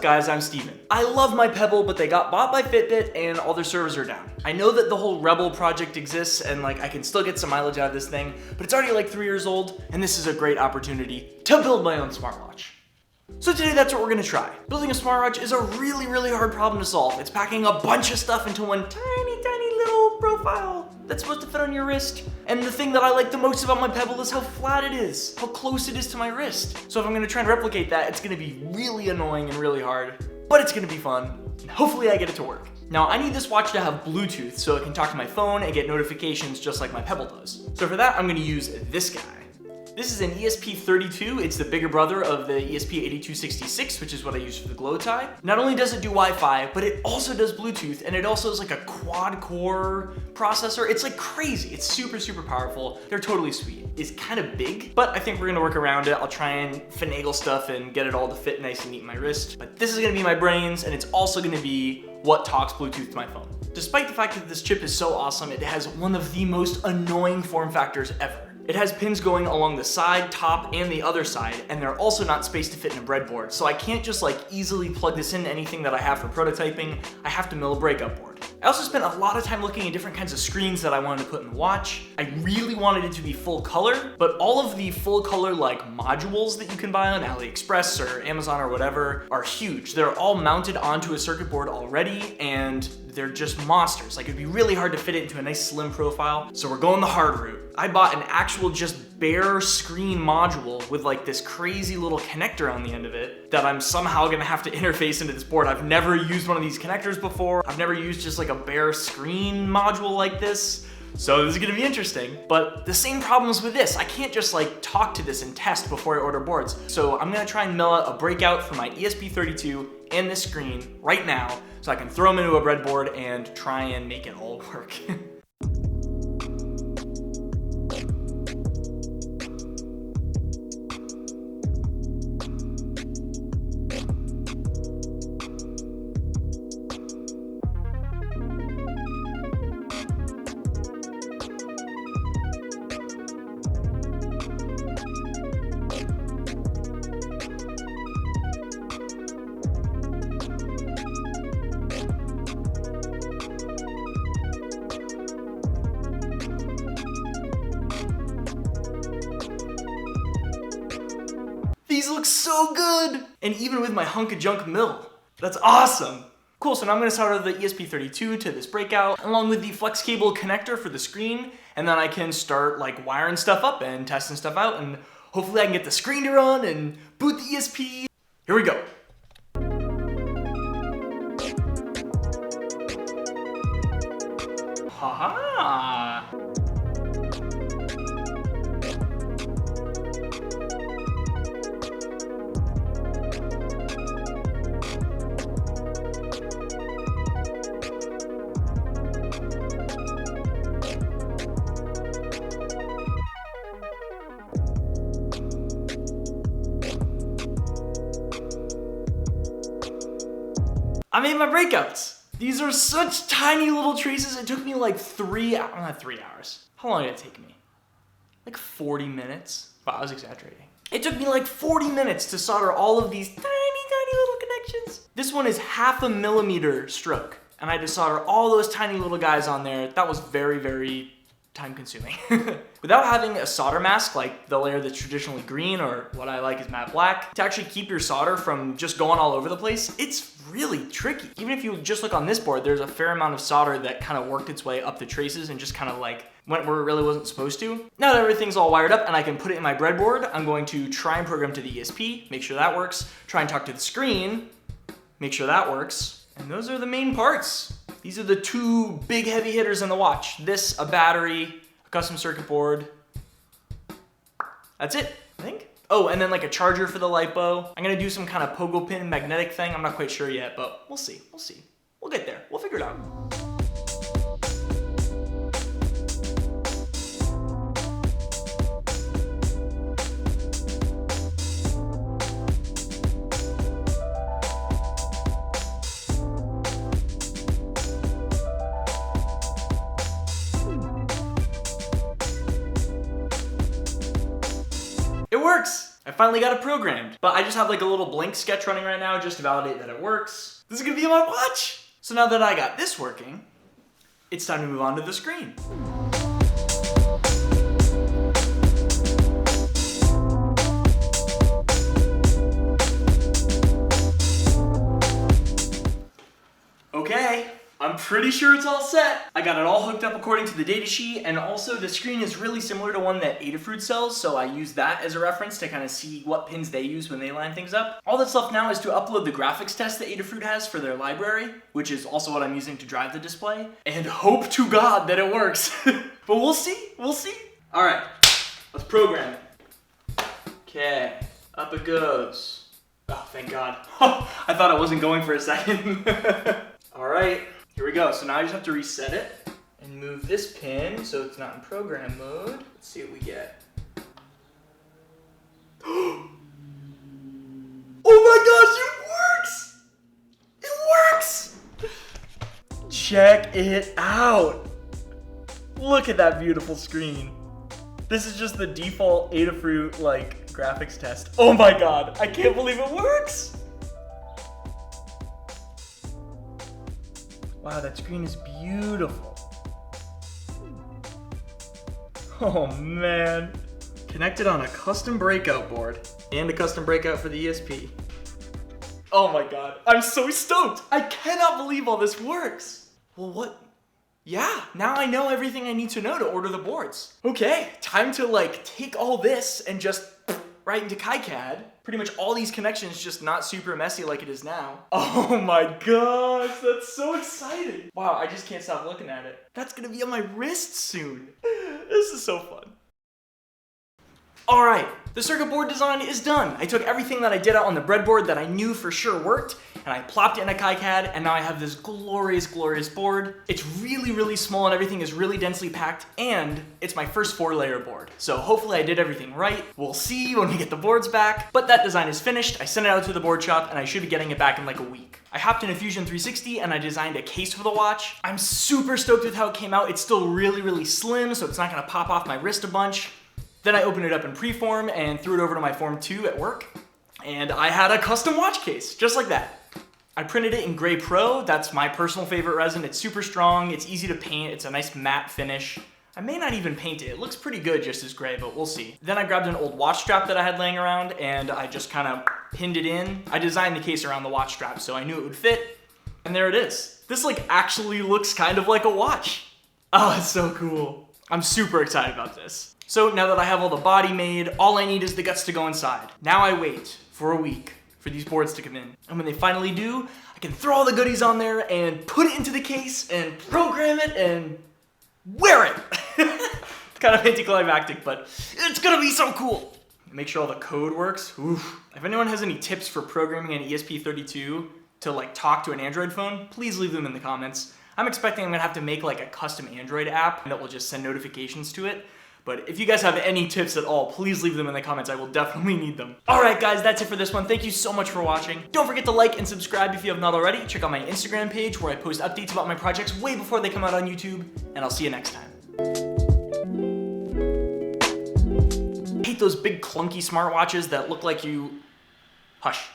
up guys, I'm Steven. I love my Pebble, but they got bought by Fitbit and all their servers are down. I know that the whole Rebel project exists and like I can still get some mileage out of this thing, but it's already like 3 years old and this is a great opportunity to build my own smartwatch. So today that's what we're gonna try. Building a smartwatch is a really hard problem to solve. It's packing a bunch of stuff into one tiny little profile that's supposed to fit on your wrist. And the thing that I like the most about my Pebble is how flat it is, how close it is to my wrist. So if I'm gonna try and replicate that, it's gonna be really annoying and really hard, but it's gonna be fun. And hopefully I get it to work. Now I need this watch to have Bluetooth so it can talk to my phone and get notifications just like my Pebble does. So for that, I'm gonna use this guy. This is an ESP32, it's the bigger brother of the ESP8266, which is what I use for the glow tie. Not only does it do Wi-Fi, but it also does Bluetooth, and it also is like a quad-core processor. It's like crazy, it's super powerful. They're totally sweet. It's kind of big, but I think we're gonna work around it. I'll try and finagle stuff and get it all to fit nice and neat in my wrist. But this is gonna be my brains, and it's also gonna be what talks Bluetooth to my phone. Despite the fact that this chip is so awesome, it has one of the most annoying form factors ever. It has pins going along the side, top, and the other side, and they're also not spaced to fit in a breadboard, so I can't just like easily plug this into anything that I have for prototyping. I have to mill a breakout board. I also spent a lot of time looking at different kinds of screens that I wanted to put in the watch. I really wanted it to be full color, but all of the full color like modules that you can buy on AliExpress or Amazon or whatever are huge. They're all mounted onto a circuit board already, and they're just monsters. Like it'd be really hard to fit it into a nice slim profile. So we're going the hard route. I bought an actual just bare screen module with like this crazy little connector on the end of it that I'm somehow gonna have to interface into this board. I've never used one of these connectors before. I've never used just like a bare screen module like this. So this is gonna be interesting, but the same problems with this. I can't just like talk to this and test before I order boards. So I'm gonna try and mill out a breakout for my ESP32 and this screen right now so I can throw them into a breadboard and try and make it all work. These look so good! And even with my hunk of junk mill. That's awesome! Cool, so now I'm gonna solder the ESP32 to this breakout, along with the flex cable connector for the screen, and then I can start like wiring stuff up and testing stuff out, and hopefully I can get the screen to run and boot the ESP. Here we go. Haha! I made my breakouts. These are such tiny little traces. It took me like not 3 hours. How long did it take me? Like 40 minutes? Wow, I was exaggerating. It took me like 40 minutes to solder all of these tiny little connections. This one is 0.5 millimeter stroke, and I had to solder all those tiny little guys on there. That was very time consuming. Without having a solder mask like the layer that's traditionally green, or what I like is matte black, to actually keep your solder from just going all over the place, it's really tricky. Even if you just look on this board, there's a fair amount of solder that kind of worked its way up the traces and just kind of like went where it really wasn't supposed to. Now that everything's all wired up and I can put it in my breadboard, I'm going to try and program to the ESP, make sure that works, try and talk to the screen, make sure that works, and those are the main parts. These are the two big heavy hitters in the watch. This, a battery, a custom circuit board. That's it, I think. Oh, and then like a charger for the LiPo. I'm gonna do some kind of pogo pin magnetic thing. I'm not quite sure yet, but we'll see. We'll get there, we'll figure it out. It works! I finally got it programmed, but I just have like a little blank sketch running right now just to validate that it works. This is gonna be on my watch. So now that I got this working, it's time to move on to the screen. Okay, I'm pretty sure it's all set. I got it all hooked up according to the datasheet, and also the screen is really similar to one that Adafruit sells, so I use that as a reference to kind of see what pins they use when they line things up. All that's left now is to upload the graphics test that Adafruit has for their library, which is also what I'm using to drive the display, and hope to God that it works. But we'll see, we'll see. All right, let's program it. Okay, up it goes. Oh, thank God. I thought I wasn't going for a second. All right, here we go. So now I just have to reset it and move this pin so it's not in program mode. Let's see what we get. Oh my gosh, it works! It works! Check it out. Look at that beautiful screen. This is just the default Adafruit like graphics test. Oh my God, I can't believe it works! Wow, that screen is beautiful. Oh man. Connected on a custom breakout board and a custom breakout for the ESP. Oh my God, I'm so stoked. I cannot believe all this works. Well, what? Yeah, now I know everything I need to know to order the boards. Okay, time to like take all this and just right into KiCad. Pretty much all these connections just not super messy like it is now. Oh my gosh, that's so exciting. Wow, I just can't stop looking at it. That's gonna be on my wrist soon. This is so fun. All right, the circuit board design is done. I took everything that I did out on the breadboard that I knew for sure worked, and I plopped it in a KiCad, and now I have this glorious, glorious board. It's really, really small, and everything is really densely packed, and it's my first 4-layer board. So hopefully I did everything right. We'll see when we get the boards back, but that design is finished. I sent it out to the board shop, and I should be getting it back in like a week. I hopped in a Fusion 360, and I designed a case for the watch. I'm super stoked with how it came out. It's still really, really slim, so it's not gonna pop off my wrist a bunch. Then I opened it up in Preform and threw it over to my Form 2 at work, and I had a custom watch case, just like that. I printed it in Gray Pro. That's my personal favorite resin. It's super strong, it's easy to paint, it's a nice matte finish. I may not even paint it. It looks pretty good just as gray, but we'll see. Then I grabbed an old watch strap that I had laying around, and I just kind of pinned it in. I designed the case around the watch strap, so I knew it would fit, and there it is. This like actually looks kind of like a watch. Oh, it's so cool. I'm super excited about this. So now that I have all the body made, all I need is the guts to go inside. Now I wait for a week for these boards to come in. And when they finally do, I can throw all the goodies on there and put it into the case and program it and wear it. It's kind of anticlimactic, but it's gonna be so cool. Make sure all the code works. Oof. If anyone has any tips for programming an ESP32 to like talk to an Android phone, please leave them in the comments. I'm expecting I'm gonna have to make like a custom Android app that will just send notifications to it. But if you guys have any tips at all, please leave them in the comments. I will definitely need them. All right, guys, that's it for this one. Thank you so much for watching. Don't forget to like and subscribe if you have not already. Check out my Instagram page where I post updates about my projects way before they come out on YouTube. And I'll see you next time. I hate those big clunky smartwatches that look like you... Hush.